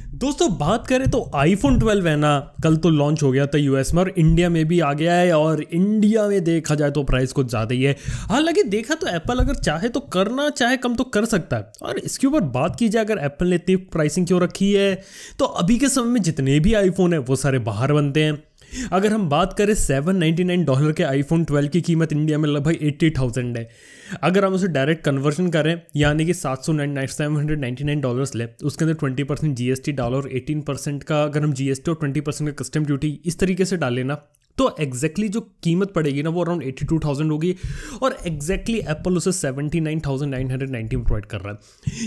दोस्तों बात करें तो आईफोन 12 है ना, कल तो लॉन्च हो गया था यूएस में और इंडिया में भी आ गया है। और इंडिया में देखा जाए तो प्राइस कुछ ज़्यादा ही है। हालांकि देखा तो एप्पल अगर चाहे तो करना चाहे कम तो कर सकता है। और इसके ऊपर बात की जाए अगर एप्पल ने इतनी प्राइसिंग क्यों रखी है, तो अभी के समय में जितने भी आईफोन है वो सारे बाहर बनते हैं। अगर हम बात करें $799 के आईफोन 12 की कीमत इंडिया में लगभग 80,000 है। अगर हम उसे डायरेक्ट कन्वर्जन करें यानी कि $799 ले, उसके अंदर 20% जीएसटी डालो और 18% का अगर हम जीएसटी और 20% का कस्टम ड्यूटी इस तरीके से डालें ना, तो एग्जैक्टली जो कीमत पड़ेगी ना वो अराउंड 82,000 होगी। और एग्जैक्टली एप्पल उसे 79,990 में प्रोवाइड कर रहा है।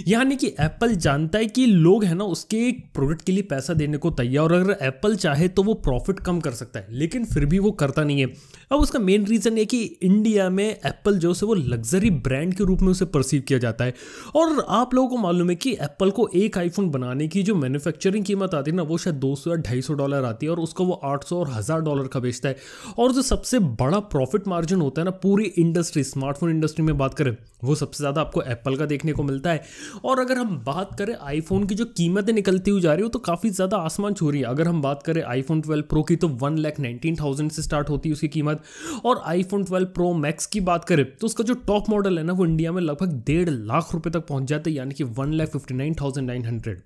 यानी कि एप्पल जानता है कि लोग हैं ना उसके प्रोडक्ट के लिए पैसा देने को तैयार, और अगर एप्पल चाहे तो वो प्रॉफिट कम कर सकता है, लेकिन फिर भी वो करता नहीं है। अब उसका मेन रीज़न है कि इंडिया में एप्पल जो है वो लग्जरी ब्रांड के रूप में उसे परसीव किया जाता है। और आप लोगों को मालूम है कि एप्पल को एक आईफोन बनाने की जो मैन्युफैक्चरिंग कीमत आती है ना वो शायद $200 या $250 आती है, और उसको वो $800 और $1000 का बेचता है। और जो सबसे बड़ा प्रॉफिट मार्जिन होता है ना पूरी इंडस्ट्री, स्मार्टफोन इंडस्ट्री में बात करें, वो सबसे ज़्यादा आपको एप्पल का देखने को मिलता है। और अगर हम बात करें आईफोन की जो कीमतें निकलती हुई जा रही हो तो काफ़ी ज़्यादा आसमान छू रही है। अगर हम बात करें आईफोन 12 प्रो की तो 1,19,000 से स्टार्ट होती है उसकी कीमत। और आईफोन 12 प्रो मैक्स की बात करें तो उसका जो टॉप मॉडल है ना वो इंडिया में लगभग 1.5 लाख रुपए तक पहुंच जाता है, यानी कि 1,59,900।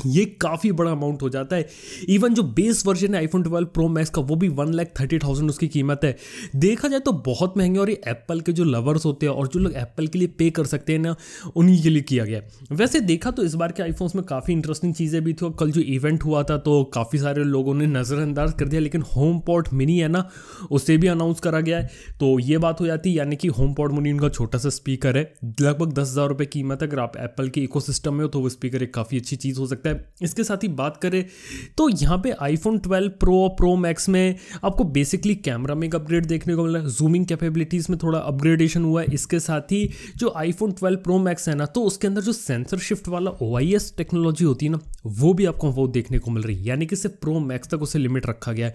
ये काफ़ी बड़ा अमाउंट हो जाता है। इवन जो बेस वर्जन है आईफोन 12 प्रो मैक्स का वो भी 1,30,000 उसकी कीमत है। देखा जाए तो बहुत महंगे, और ये एप्पल के जो लवर्स होते हैं और जो लोग एप्पल के लिए पे कर सकते हैं ना उन्हीं के लिए किया गया है। वैसे देखा तो इस बार के आईफोन्स में काफ़ी इंटरेस्टिंग चीज़ें भी थी, और कल जो इवेंट हुआ था तो काफ़ी सारे लोगों ने नज़रअंदाज कर दिया, लेकिन होम पॉड मिनी है ना उसे भी अनाउंस करा गया है। तो ये बात हो जाती है, यानी कि होम पॉड मिनी उनका छोटा सा स्पीकर है, लगभग 10,000 रुपये कीमत है। अगर आप एप्पल के इकोसिस्टम में हो तो वो स्पीकर एक काफ़ी अच्छी चीज़ हो सकता है। इसके साथ ही बात करें तो यहाँ पे आईफोन 12 प्रो और प्रो मैक्स में आपको बेसिकली कैमरा में एक अपग्रेड देखने को मिला है, जूमिंग कैपेबिलिटीज़ में थोड़ा अपग्रेडेशन हुआ है। इसके साथ ही जो आईफोन 12 प्रो मैक्स है ना तो उसके अंदर जो सेंसर शिफ्ट वाला OIS टेक्नोलॉजी होती है ना वो भी आपको वो देखने को मिल रही है, यानी कि सिर्फ प्रो मैक्स तक उसे लिमिट रखा गया है।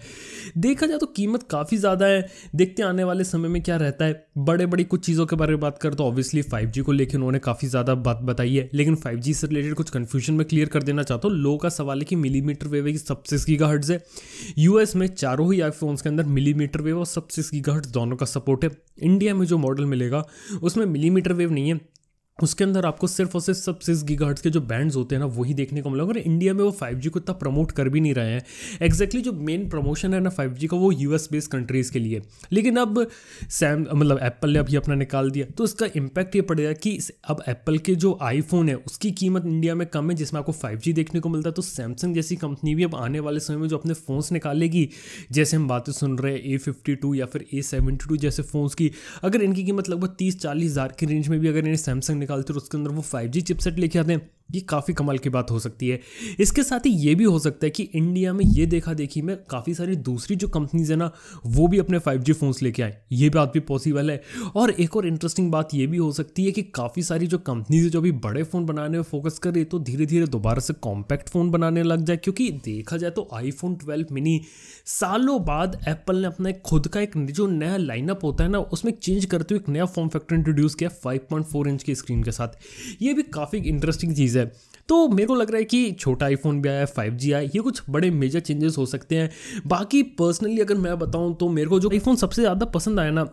देखा जाए तो कीमत काफ़ी ज़्यादा है, देखते आने वाले समय में क्या रहता है। बड़ी कुछ चीज़ों के बारे में बात करें तो ऑब्वियसली 5G को लेकर उन्होंने काफ़ी ज़्यादा बात बताई है, लेकिन 5G से रिलेटेड कुछ कन्फ्यूजन में क्लियर कर देना चाहता हूँ। लोगों का सवाल है कि मिलीमीटर वेव की सब 6 गीगाहर्ट्ज़ है। यूएस में चारों ही आईफोन्स के अंदर मिलीमीटर वेव और सब 6 गीगाहर्ट्ज़ दोनों का सपोर्ट है। इंडिया में जो मॉडल मिलेगा उसमें मिलीमीटर वेव नहीं है, उसके अंदर आपको सिर्फ और सिर्फ सब 6 गीगाहर्ट्ज़ के जो बैंड्स होते हैं ना वही देखने को मिलेगा। और इंडिया में वो 5G को इतना प्रमोट कर भी नहीं रहे हैं। एग्जैक्टली जो मेन प्रमोशन है ना 5G का वो US बेस्ड कंट्रीज़ के लिए, लेकिन अब एप्पल ने अभी अपना निकाल दिया तो इसका इम्पैक्ट ये पड़ेगा कि अब एप्पल के जो आईफोन है उसकी कीमत इंडिया में कम है जिसमें आपको 5G देखने को मिलता है। तो सैमसंग जैसी कंपनी भी अब आने वाले समय में जो अपने फ़ोन्स निकालेगी, जैसे हम बातें सुन रहे हैं A52 या फिर A72 जैसे फ़ोन्स की, अगर इनकी कीमत लगभग 30-40 हज़ार की रेंज में भी अगर इन्हें सैमसंग निकालते और उसके अंदर वो 5G चिपसेट लेके आते हैं, ये काफ़ी कमाल की बात हो सकती है। इसके साथ ही ये भी हो सकता है कि इंडिया में ये देखा देखी में काफ़ी सारी दूसरी जो कंपनीज है ना वो भी अपने 5G फ़ोन्स लेके आए, ये बात भी पॉसिबल है। और एक और इंटरेस्टिंग बात ये भी हो सकती है कि काफ़ी सारी जो कंपनीज है जो अभी बड़े फ़ोन बनाने में फोकस कर रही है तो धीरे धीरे दोबारा से कॉम्पैक्ट फ़ोन बनाने लग जाए। क्योंकि देखा जाए तो आईफोन 12 मिनी सालों बाद एप्पल ने अपना खुद का एक जो नया लाइनअप होता है ना उसमें चेंज करते हुए एक नया फॉर्म फैक्टर इंट्रोड्यूस किया 5.4 इंच की स्क्रीन के साथ। ये भी काफ़ी इंटरेस्टिंग चीज़ है। तो मेरे को लग रहा है कि छोटा आईफोन भी आया, 5G आया, ये कुछ बड़े मेजर चेंजेस हो सकते हैं। बाकी पर्सनली अगर मैं बताऊं तो मेरे को जो आईफोन सबसे ज़्यादा पसंद आया ना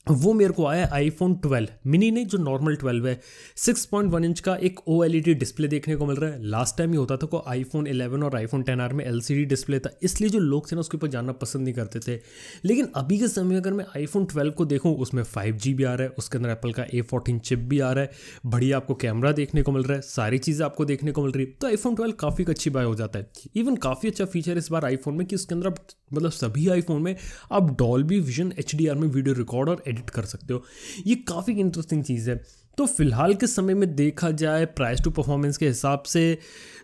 वो मेरे को आया आईफोन 12 मिनी नहीं, जो नॉर्मल 12 है। 6.1 इंच का एक OLED डिस्प्ले देखने को मिल रहा है। लास्ट टाइम ये होता था को आईफोन 11 और आईफोन 10R में LCD डिस्प्ले था, इसलिए जो लोग थे ना उसके ऊपर जाना पसंद नहीं करते थे। लेकिन अभी के समय अगर मैं आईफोन 12 को देखूँ उसमें 5G भी आ रहा है, उसके अंदर एप्पल का A14 चिप भी आ रहा है, बढ़िया आपको कैमरा देखने को मिल रहा है, सारी चीज़ें आपको देखने को मिल रही है। तो आईफोन 12 काफ़ी अच्छी बाय हो जाता है। इवन काफ़ी अच्छा फीचर इस बार आईफोन में कि उसके अंदर मतलब सभी आईफोन में आप डॉल्बी विजन HDR में वीडियो रिकॉर्ड और एडिट कर सकते हो। ये काफ़ी इंटरेस्टिंग चीज़ है। तो फिलहाल के समय में देखा जाए प्राइस टू परफॉर्मेंस के हिसाब से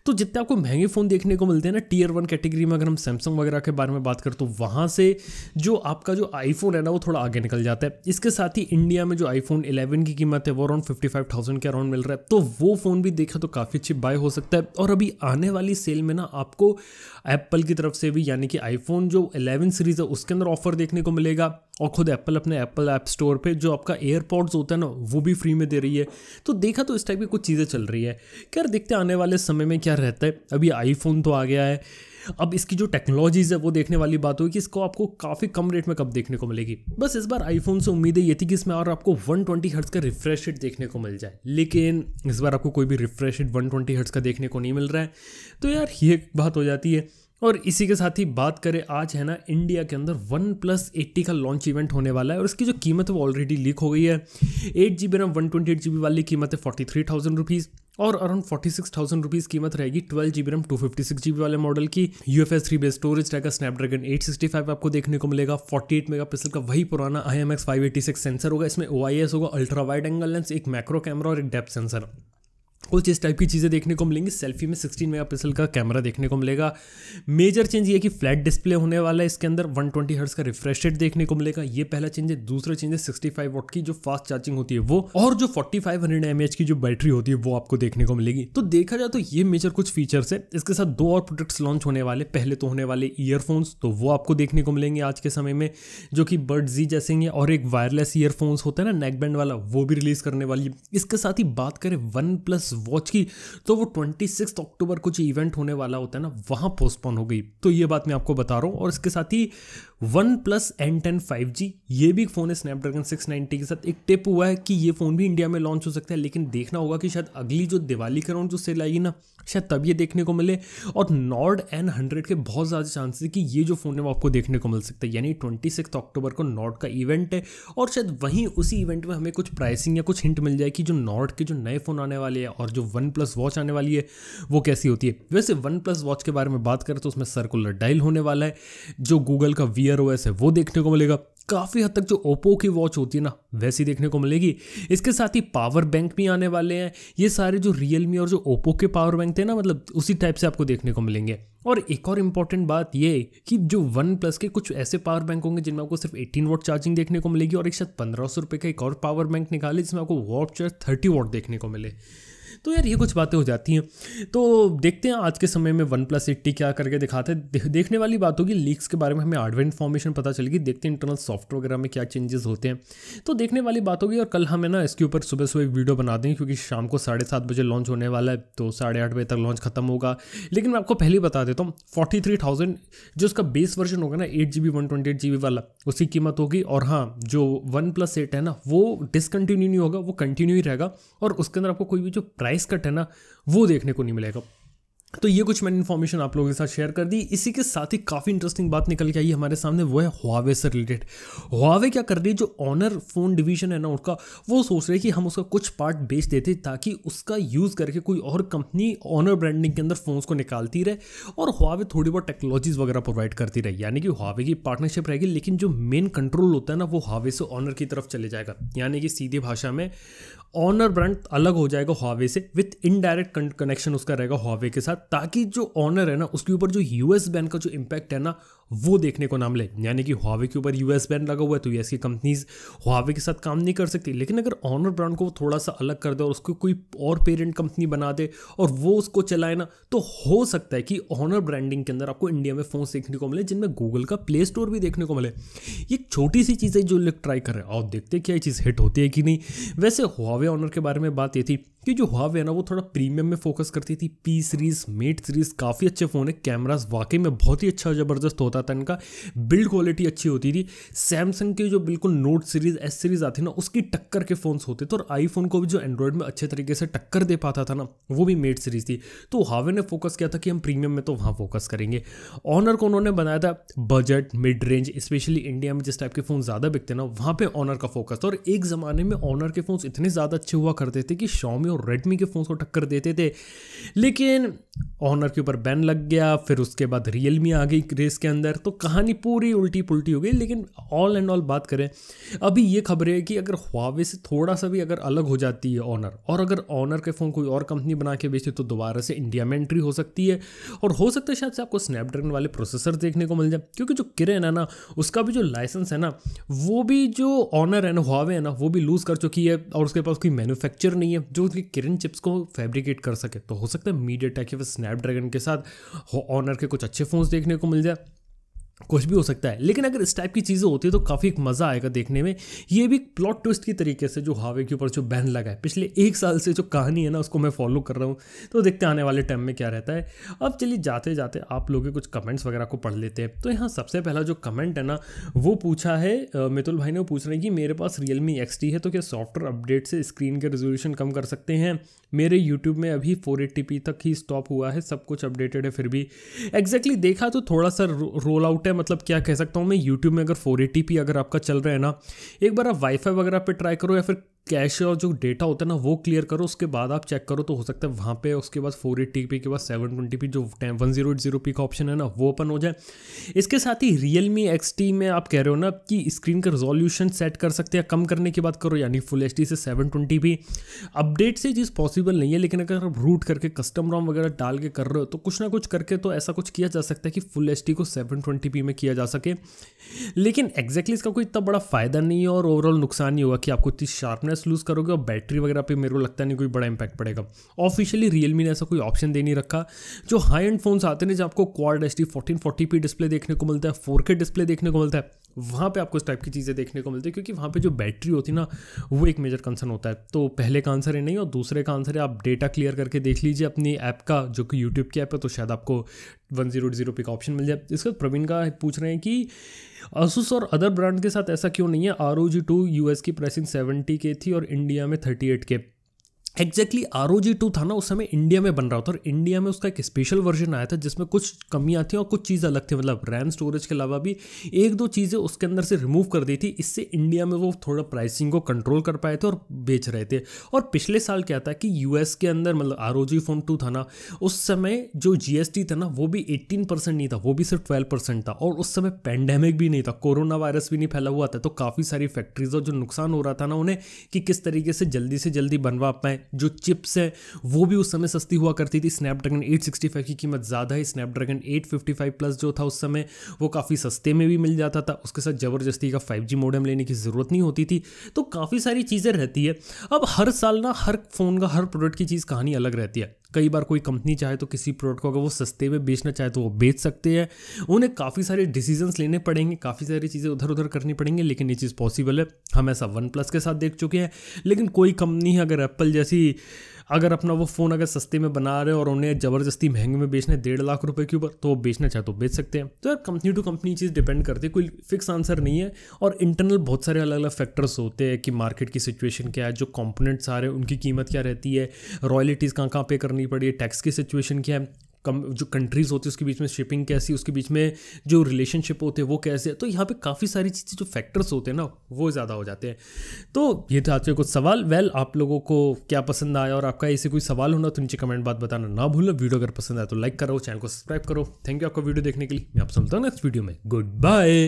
तो जितने आपको महंगे फ़ोन देखने को मिलते हैं ना Tier 1 कैटेगरी में, अगर हम सैमसंग वगैरह के बारे में बात करें तो वहाँ से जो आपका जो आईफोन है ना वो थोड़ा आगे निकल जाता है। इसके साथ ही इंडिया में जो आईफोन 11 की कीमत है वो अराउंड 55,000 के अराउंड मिल रहा है, तो वो फ़ोन भी देखा तो काफ़ी अच्छी बाय हो सकता है। और अभी आने वाली सेल में ना आपको एप्पल की तरफ से भी यानी कि आईफोन जो 11 सीरीज़ है उसके अंदर ऑफर देखने को मिलेगा। और खुद एप्पल अपने एप्पल ऐप स्टोर पे जो आपका एयरपॉड्स होता है ना वो भी फ्री में दे रही है। तो देखा तो इस टाइप की कुछ चीज़ें चल रही है। क्या देखते आने वाले समय में क्या रहता है। अभी आईफोन तो आ गया है, अब इसकी जो टेक्नोलॉजीज़ है वो देखने वाली बात होगी कि इसको आपको काफ़ी कम रेट में कब देखने को मिलेगी। बस इस बार आईफोन से उम्मीदें ये थी कि इसमें और आपको 120 हर्ट्ज़ का रिफ्रेश रेट देखने को मिल जाए, लेकिन इस बार आपको कोई भी रिफ्रेश रेट 120 हर्ट्ज़ का देखने को नहीं मिल रहा है। तो यार ये बात हो जाती है। और इसी के साथ ही बात करें, आज है ना इंडिया के अंदर OnePlus 80 का लॉन्च इवेंट होने वाला है और इसकी जो कीमत है वो ऑलरेडी लीक हो गई है। 8GB रैम 128GB वाली कीमत है 43,000 रुपीज़ और अराउंड 46,000 रुपीज़ कीमत रहेगी 12GB रैम 256GB वाले मॉडल की। UFS 3 बेस स्टोरेज रहेगा, स्नैपड्रैगन 865 आपको देखने को मिलेगा। 48 मेगापिक्सल का वही पुराना IMX 586 सेंसर होगा, इसमें OIS होगा, अल्ट्रा वाइड एंगल लेंस, एक मैक्रो कैमरा और एक डेप्थ सेंसर, कुछ इस टाइप की चीज़ें देखने को मिलेंगी। सेल्फी में 16 मेगापिक्सल का कैमरा देखने को मिलेगा। मेजर चेंज ये है कि फ्लैट डिस्प्ले होने वाला है इसके अंदर, 120 हर्ट्ज का रिफ्रेश रेट देखने को मिलेगा, ये पहला चेंज है। दूसरा चेंज है 65 वाट की जो फास्ट चार्जिंग होती है वो, और जो 4500 mAh की जो बैटरी होती है वो आपको देखने को मिलेगी। तो देखा जाए तो ये मेजर कुछ फीचर्स है। इसके साथ 2 और प्रोडक्ट्स लॉन्च होने वाले। पहले तो होने वाले ईयरफोन्स, तो वो आपको देखने को मिलेंगे आज के समय में, जो कि बर्ड जी जैसे हैं, और एक वायरलेस ईयरफोन्स होता है ना नेक बैंड वाला, वो भी रिलीज करने वाली है। इसके साथ ही बात करें OnePlus वॉच की, तो वो 26 अक्टूबर को जो इवेंट होने वाला होता है ना वहाँ पोस्टपोन हो गई। तो ये बात मैं आपको बता रहा हूँ। और इसके साथ ही OnePlus N10 5G, ये भी फ़ोन है स्नैपड्रैगन 690 के साथ। एक टिप हुआ है कि ये फ़ोन भी इंडिया में लॉन्च हो सकता है, लेकिन देखना होगा कि शायद अगली जो दिवाली के अराउंड जो सेल आएगी ना, शायद तब ये देखने को मिले। और Nord N100 के बहुत ज़्यादा चांसेस है कि ये जो फ़ोन है वो आपको देखने को मिल सकता है। यानी 26 अक्टूबर को Nord का इवेंट है और शायद वहीं उसी इवेंट में हमें कुछ प्राइसिंग या कुछ हिंट मिल जाए कि जो Nord के जो नए फ़ोन आने वाले हैं और जो OnePlus वॉच आने वाली है वो कैसी होती है। वैसे OnePlus वॉच के बारे में बात करें तो उसमें सर्कुलर डायल होने वाला है, जो गूगल का Wear OS है वो देखने को मिलेगा। काफ़ी हद तक जो ओप्पो की वॉच होती है ना वैसी देखने को मिलेगी। इसके साथ ही पावर बैंक भी आने वाले हैं। ये सारे जो रियलमी और जो ओप्पो के पावर बैंक थे ना, मतलब उसी टाइप से आपको देखने को मिलेंगे। और एक और इम्पॉर्टेंट बात ये कि जो OnePlus के कुछ ऐसे पावर बैंक होंगे जिनमें आपको सिर्फ 18 वॉट चार्जिंग देखने को मिलेगी, और एक शायद 1500 रुपये का एक और पावर बैंक निकाले जिसमें आपको वॉट चार्ज 30 वॉट देखने को मिले। तो यार ये कुछ बातें हो जाती हैं। तो देखते हैं आज के समय में OnePlus 80 क्या करके दिखाते हैं। देखने वाली बात होगी, लीक्स के बारे में हमें हार्डवेयर इन्फॉर्मेशन पता चलेगी, देखते हैं इंटरनल सॉफ्टवेयर वगैरह में क्या चेंजेस होते हैं, तो देखने वाली बात होगी। और कल हमें ना इसके ऊपर सुबह सुबह एक वीडियो बना देंगे, क्योंकि शाम को 7:30 बजे लॉन्च होने वाला है, तो 8:30 बजे तक लॉन्च खत्म होगा। लेकिन मैं आपको पहले ही बता देता हूँ, 43,000 जो उसका बेस वर्जन होगा ना 8GB 128GB वाला, उसकी कीमत होगी। और हाँ, जो OnePlus 8 है ना वो डिसकंटिन्यू नहीं होगा, वो कंटिन्यू ही रहेगा, और उसके अंदर आपको कोई भी जो प्राइस कट है ना वो देखने को नहीं मिलेगा। तो ये कुछ मैंने इन्फॉर्मेशन आप लोगों के साथ शेयर कर दी। इसी के साथ ही काफ़ी इंटरेस्टिंग बात निकल के आई हमारे सामने, वो है Huawei से रिलेटेड। Huawei क्या कर रही है, जो ऑनर फ़ोन डिवीजन है ना उनका, वो सोच रहे हैं कि हम उसका कुछ पार्ट बेच देते ताकि उसका यूज़ करके कोई और कंपनी ऑनर ब्रांडिंग के अंदर फ़ोन्स को निकालती रहे और Huawei थोड़ी बहुत टेक्नोलॉजीज़ वगैरह प्रोवाइड करती रहे। यानी कि Huawei की पार्टनरशिप रहेगी, लेकिन जो मेन कंट्रोल होता है ना वो Huawei से ऑनर की तरफ चले जाएगा। यानी कि सीधी भाषा में ऑनर ब्रांड अलग हो जाएगा Huawei से, विथ इनडायरेक्ट कनेक्शन उसका रहेगा Huawei के साथ, ताकि जो ऑनर है ना उसके ऊपर जो यूएस बैन का जो इम्पैक्ट है ना वो देखने को ना मिले। यानी कि Huawei के ऊपर यूएस बैन लगा हुआ है तो यूएस की कंपनीज Huawei के साथ काम नहीं कर सकती। लेकिन अगर ऑनर ब्रांड को थोड़ा सा अलग कर दे और उसको कोई और पेरेंट कंपनी बना दे और वो उसको चलाए ना, तो हो सकता है कि ऑनर ब्रांडिंग के अंदर आपको इंडिया में फ़ोन देखने को मिले जिनमें गूगल का प्ले स्टोर भी देखने को मिले। ये एक छोटी सी चीज़ है जो लोग ट्राई कर रहे हैं, और देखते क्या ये चीज़ हिट होती है कि नहीं। वैसे Huawei ऑनर के बारे में बात ये थी कि जो Huawei है ना वो थोड़ा प्रीमियम में फोकस करती थी। P सीरीज़, Mate सीरीज़ काफ़ी अच्छे फ़ोन है, कैमरास वाकई में बहुत ही अच्छा ज़बरदस्त होता था इनका, बिल्ड क्वालिटी अच्छी होती थी। सैमसंग के जो बिल्कुल नोट सीरीज़, S सीरीज़ आती ना उसकी टक्कर के फ़ोन्स होते थे, और आईफोन को भी जो एंड्रॉयड में अच्छे तरीके से टक्कर दे पाता था ना वो भी Mate सीरीज़ थी। तो Huawei ने फोकस किया था कि हम प्रीमियम में तो वहाँ फोकस करेंगे। ऑनर को उन्होंने बनाया था budget, mid range, specially India में जिस टाइप के फ़ोन ज़्यादा बिकते ना वहाँ पे ऑनर का फोकस था। और एक ज़माने में ऑनर के फ़ोन्स इतने ज़्यादा अच्छे हुआ करते थे कि Xiaomi और Redmi के फ़ोन्स को टक्कर देते थे। लेकिन ऑनर के ऊपर बैन लग गया, फिर उसके बाद रियलमी आ गई रेस के अंदर, तो कहानी पूरी उल्टी पुल्टी हो गई। लेकिन ऑल एंड ऑल बात करें, अभी ये खबर है कि अगर Huawei से थोड़ा सा भी अगर अलग हो जाती है ऑनर, और अगर ऑनर के फ़ोन कोई और कंपनी बना के बेचती तो दोबारा से इंडिया में एंट्री हो सकती है, और हो सकता है शायद से आपको स्नैपड्रैगन वाले प्रोसेसर देखने को मिल जाए। क्योंकि जो किरण है ना उसका भी जो लाइसेंस है ना वो भी जो ऑनर है ना Huawei है ना वो भी लूज़ कर चुकी है, और उसके पास कोई मैन्युफैक्चर नहीं है जो उसकी किरण चिप्स को फैब्रिकेट कर सके। तो हो सकता है मीडियाटेक या फिर स्नैपड्रैगन के साथ ऑनर के कुछ अच्छे फ़ोन्स देखने को मिल जाए। कुछ भी हो सकता है, लेकिन अगर इस टाइप की चीज़ें होती है तो काफ़ी मज़ा आएगा देखने में। ये भी प्लॉट ट्विस्ट की तरीके से जो हावे के ऊपर जो बैन लगा है पिछले 1 साल से जो कहानी है ना उसको मैं फॉलो कर रहा हूँ, तो देखते हैं आने वाले टाइम में क्या रहता है। अब चलिए जाते जाते आप लोगों के कुछ कमेंट्स वगैरह को पढ़ लेते हैं। तो यहाँ सबसे पहला जो कमेंट है ना वो पूछा है मितुल भाई ने, वो पूछ रहे हैं कि मेरे पास Realme XT है तो क्या सॉफ्टवेयर अपडेट से स्क्रीन के रेजोल्यूशन कम कर सकते हैं? मेरे यूट्यूब में अभी 480p तक ही स्टॉप हुआ है, सब कुछ अपडेटेड है फिर भी। एग्जैक्टली देखा तो थोड़ा सा रोल आउट है, मतलब क्या कह सकता हूँ मैं, यूट्यूब में अगर 480p अगर आपका चल रहा है ना, एक बार आप वाईफाई वगैरह पे ट्राई करो या फिर कैश और जो डेटा होता है ना वो क्लियर करो, उसके बाद आप चेक करो तो हो सकता है वहाँ पे उसके बाद 480p के बाद 720p जो 1080p का ऑप्शन है ना वो ओपन हो जाए। इसके साथ ही Realme XT में आप कह रहे हो ना कि स्क्रीन का रेजोल्यूशन सेट कर सकते हैं, कम करने की बात करो यानी फुल HD से 720p। अपडेट से चीज़ पॉसिबल नहीं है, लेकिन अगर आप रूट करके कस्टम रोम वगैरह डाल के कर रहे हो तो कुछ ना कुछ करके तो ऐसा कुछ किया जा सकता है कि फुल HD को 720p में किया जा सके। लेकिन एग्जैक्टली इसका कोई इतना बड़ा फायदा नहीं है और ओवरऑल नुकसान नहीं होगा कि आपको इतनी शार्पनेस लूज करोगे, और बैटरी वगैरह पे मेरे को लगता नहीं कोई बड़ा इंपैक्ट पड़ेगा। ऑफिशियली Realme ने ऐसा कोई ऑप्शन दे नहीं रखा। जो हाई एंड फोन्स आते हैं जब आपको क्वाड HD 1440p डिस्प्ले देखने को मिलता है, 4K डिस्प्ले देखने को मिलता है, वहाँ पे आपको इस टाइप की चीज़ें देखने को मिलती है, क्योंकि वहाँ पे जो बैटरी होती है ना वो एक मेजर कंसर्न होता है। तो पहले का आंसर है नहीं, और दूसरे का आंसर है आप डेटा क्लियर करके देख लीजिए अपनी ऐप का, जो कि यूट्यूब की ऐप है, तो शायद आपको 1080p का ऑप्शन मिल जाए। इसके बाद प्रवीण का पूछ रहे हैं कि Asus और अदर ब्रांड के साथ ऐसा क्यों नहीं है, ROG2 US की प्राइसिंग 70K थी और इंडिया में 38K। एग्जैक्टली ROG2 था ना उस समय इंडिया में बन रहा था, और इंडिया में उसका एक स्पेशल वर्जन आया था जिसमें कुछ कमियां थी और कुछ चीज़ें अलग थी, मतलब रैम स्टोरेज के अलावा भी एक दो चीज़ें उसके अंदर से रिमूव कर दी थी। इससे इंडिया में वो थोड़ा प्राइसिंग को कंट्रोल कर पाए थे और बेच रहे थे। और पिछले साल क्या था कि US के अंदर मतलब ROG Phone 2 था ना, उस समय जो GST था ना वो भी 18% नहीं था, वो भी सिर्फ 12% था, और उस समय पैंडेमिक भी नहीं था, कोरोना वायरस भी नहीं फैला हुआ था। तो काफ़ी सारी फैक्ट्रीज और जो नुकसान हो रहा था ना उन्हें कि किस तरीके से जल्दी बनवा पाए। जो चिप्स है वो भी उस समय सस्ती हुआ करती थी। स्नैपड्रैगन 865 की कीमत ज़्यादा है, स्नैपड्रैगन 855 प्लस जो था उस समय वो काफ़ी सस्ते में भी मिल जाता था, उसके साथ ज़बरदस्ती का 5G मॉडेम लेने की ज़रूरत नहीं होती थी। तो काफ़ी सारी चीज़ें रहती है। अब हर साल ना हर फ़ोन का हर प्रोडक्ट की चीज़ कहानी अलग रहती है। कई बार कोई कंपनी चाहे तो किसी प्रोडक्ट को अगर वो सस्ते में बेचना चाहे तो वो बेच सकते हैं, उन्हें काफ़ी सारे डिसीजंस लेने पड़ेंगे, काफ़ी सारी चीज़ें उधर उधर करनी पड़ेंगी, लेकिन ये चीज़ पॉसिबल है। हम ऐसा OnePlus के साथ देख चुके हैं। लेकिन कोई कंपनी है अगर एप्पल जैसी अगर अपना वो फ़ोन अगर सस्ते में बना रहे और उन्हें ज़बरदस्ती महंगे में बेचना है 1.5 लाख रुपए के ऊपर, तो वो बेचना चाहे तो बेच सकते हैं। तो यार कंपनी टू कंपनी चीज़ डिपेंड करती है, कोई फिक्स आंसर नहीं है। और इंटरनल बहुत सारे अलग अलग फैक्टर्स होते हैं कि मार्केट की सिचुएशन क्या है, जो कंपोनेंट्स आ रहे हैं उनकी कीमत क्या रहती है, रॉयल्टीज़ कहाँ पे करनी पड़ी है, टैक्स की सिचुएशन क्या है, जो कंट्रीज़ होती है उसके बीच में शिपिंग कैसी, उसके बीच में जो रिलेशनशिप होते हैं वो कैसे है। तो यहाँ पे काफ़ी सारी चीज़ें जो फैक्टर्स होते हैं ना वो ज़्यादा हो जाते हैं। तो ये था आज के कुछ सवाल। वेल आप लोगों को क्या पसंद आया, और आपका ऐसे कोई सवाल होना तो नीचे कमेंट बात बताना ना भूलो। वीडियो अगर पसंद आया तो लाइक करो, चैनल को सब्सक्राइब करो। थैंक यू आपका वीडियो देखने के लिए। मैं आपसे मिलता हूँ नेक्स्ट वीडियो में। Good bye.